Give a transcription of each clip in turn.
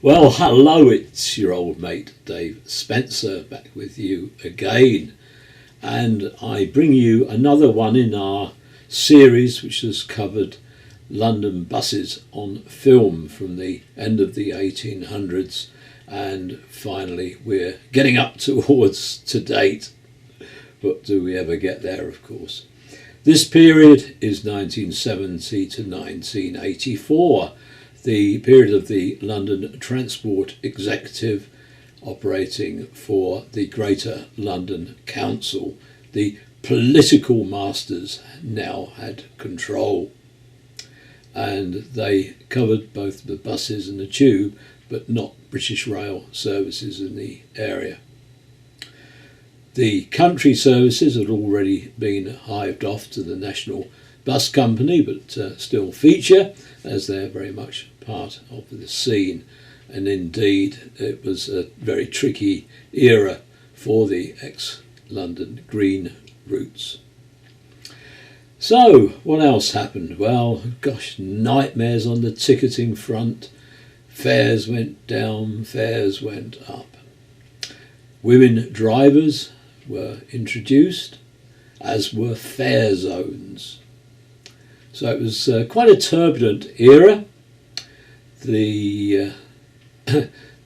Well, hello, it's your old mate Dave Spencer back with you again, and I bring you another one in our series which has covered London buses on film from the end of the 1800s, and finally we're getting up towards to date, but do we ever get there, of course. This period is 1970 to 1984. The period of the London Transport Executive operating for the Greater London Council. The political masters now had control, and they covered both the buses and the tube, but not British rail services in the area. The country services had already been hived off to the National Bus Company, but still feature, as they're very much part of the scene. And indeed it was a very tricky era for the ex-London Green routes. So what else happened? Well, gosh, nightmares on the ticketing front. Fares went down, fares went up. Women drivers were introduced, as were fare zones. So it was quite a turbulent era. The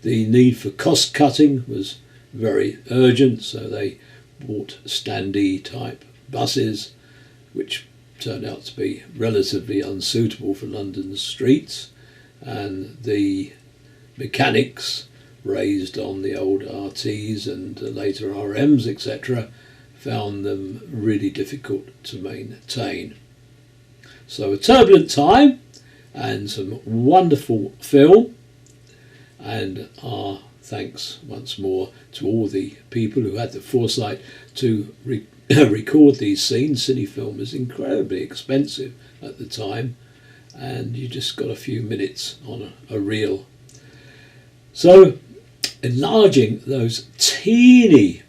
need for cost cutting was very urgent, so they bought standee type buses, which turned out to be relatively unsuitable for London's streets, and the mechanics raised on the old RTs and later RMs, etc., found them really difficult to maintain. So a turbulent time and some wonderful film, and our thanks once more to all the people who had the foresight to record these scenes. Cine film was incredibly expensive at the time, and you just got a few minutes on a reel. So enlarging those teeny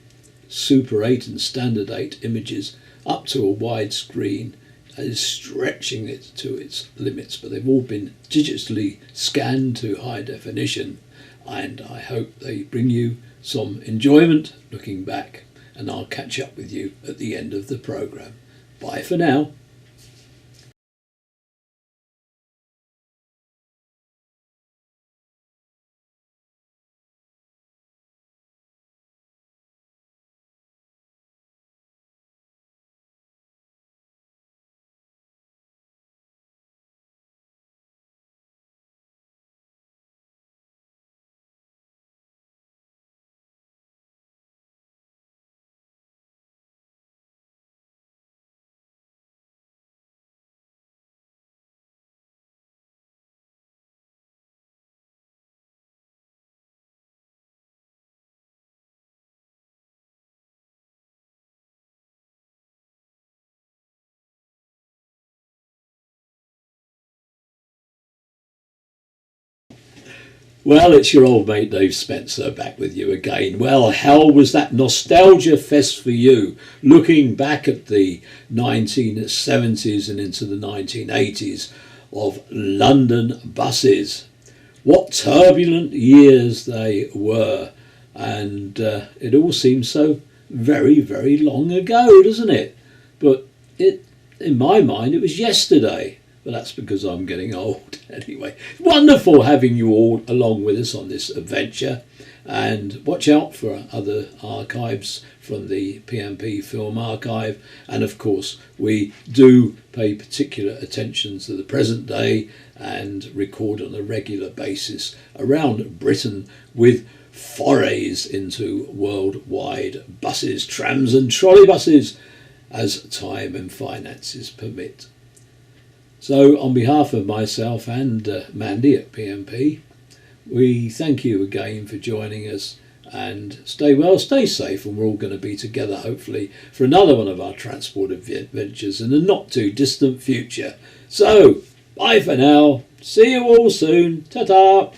Super 8 and Standard 8 images up to a wide screen is stretching it to its limits, but they've all been digitally scanned to high definition, and I hope they bring you some enjoyment looking back, and I'll catch up with you at the end of the programme. Bye for now. Well, it's your old mate Dave Spencer back with you again. Well, how was that nostalgia fest for you? Looking back at the 1970s and into the 1980s of London buses. What turbulent years they were. And it all seems so very, very long ago, doesn't it? But in my mind, it was yesterday. But that's because I'm getting old anyway. Wonderful having you all along with us on this adventure, and watch out for other archives from the PMP Film Archive, and of course we do pay particular attention to the present day and record on a regular basis around Britain with forays into worldwide buses, trams and trolleybuses as time and finances permit. So on behalf of myself and Mandy at PMP, we thank you again for joining us, and stay well, stay safe, and we're all going to be together hopefully for another one of our transport adventures in the not too distant future. So bye for now, see you all soon, ta-ta.